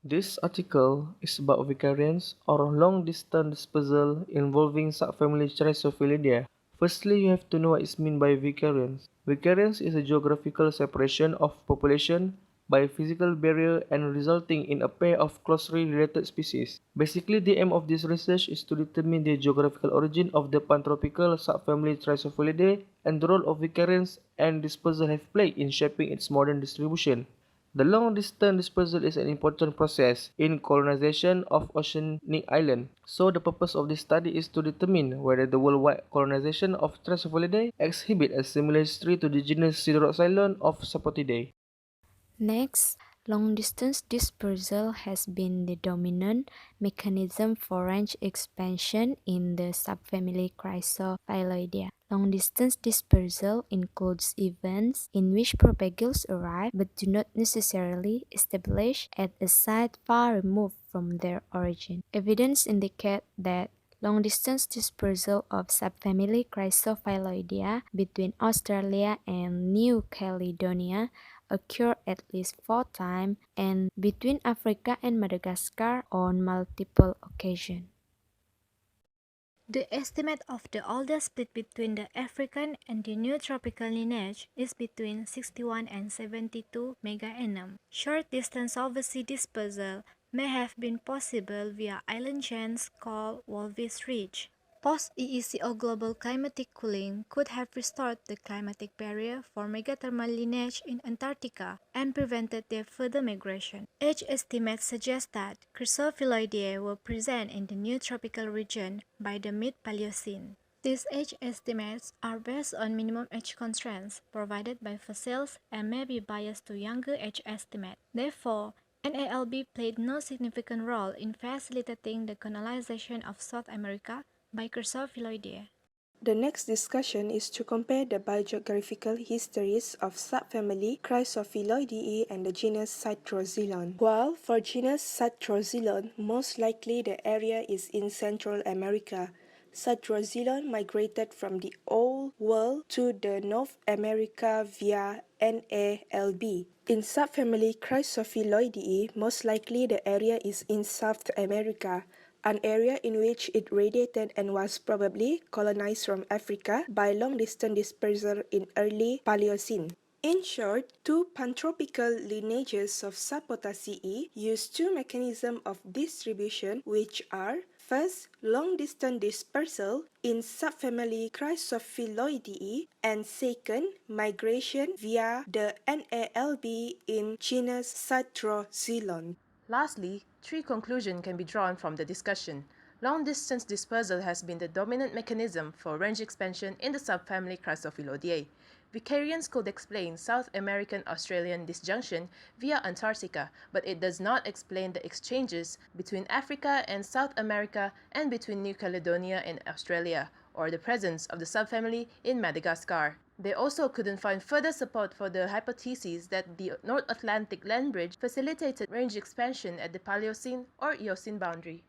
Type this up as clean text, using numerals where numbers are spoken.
This article is about vicariance or long-distance dispersal involving subfamily Chrysophyllidae. Firstly, you have to know what is meant by vicariance. Vicariance is a geographical separation of population by a physical barrier and resulting in a pair of closely related species. Basically, the aim of this research is to determine the geographical origin of the pantropical subfamily Chrysophyllidae and the role of vicariance and dispersal have played in shaping its modern distribution. The long-distance dispersal is an important process in colonization of oceanic islands. So the purpose of this study is to determine whether the worldwide colonization of Chrysophyllidae exhibit a similar history to the genus Sideroxylon of Sapotidae. Next, long-distance dispersal has been the dominant mechanism for range expansion in the subfamily Chrysophylloideae. Long-distance dispersal includes events in which propagules arrive but do not necessarily establish at a site far removed from their origin. Evidence indicates that long-distance dispersal of subfamily Chrysophylloideae between Australia and New Caledonia occur at least 4 times and between Africa and Madagascar on multiple occasions. The estimate of the oldest split between the African and the new tropical lineage is between 61 and 72 megaannum. Short-distance overseas dispersal may have been possible via island chains called Walvis Ridge. Post-EECO global climatic cooling could have restored the climatic barrier for megathermal lineage in Antarctica and prevented their further migration. Age estimates suggest that Chrysophylloideae were present in the new tropical region by the mid-Paleocene. These age estimates are based on minimum age constraints provided by fossils and may be biased to younger age estimates. Therefore, NALB played no significant role in facilitating the colonization of South America by Chrysophylloideae. The next discussion is to compare the biogeographical histories of subfamily Chrysophylloideae and the genus Citroxylon. While for genus Citroxylon, most likely the area is in Central America, Citroxylon migrated from the Old World to the North America via NALB. In subfamily Chrysophylloideae, most likely the area is in South America, an area in which it radiated and was probably colonized from Africa by long-distance dispersal in early Paleocene. In short, two pantropical lineages of Sapotaceae use two mechanisms of distribution which are first, long-distance dispersal in subfamily Chrysophylloideae, and second, migration via the NALB in genus Citroxylon. Lastly, three conclusions can be drawn from the discussion. Long-distance dispersal has been the dominant mechanism for range expansion in the subfamily Chrysophylloideae. Vicariance could explain South American-Australian disjunction via Antarctica, but it does not explain the exchanges between Africa and South America and between New Caledonia and Australia, or the presence of the subfamily in Madagascar. They also couldn't find further support for the hypothesis that the North Atlantic land bridge facilitated range expansion at the Paleocene or Eocene boundary.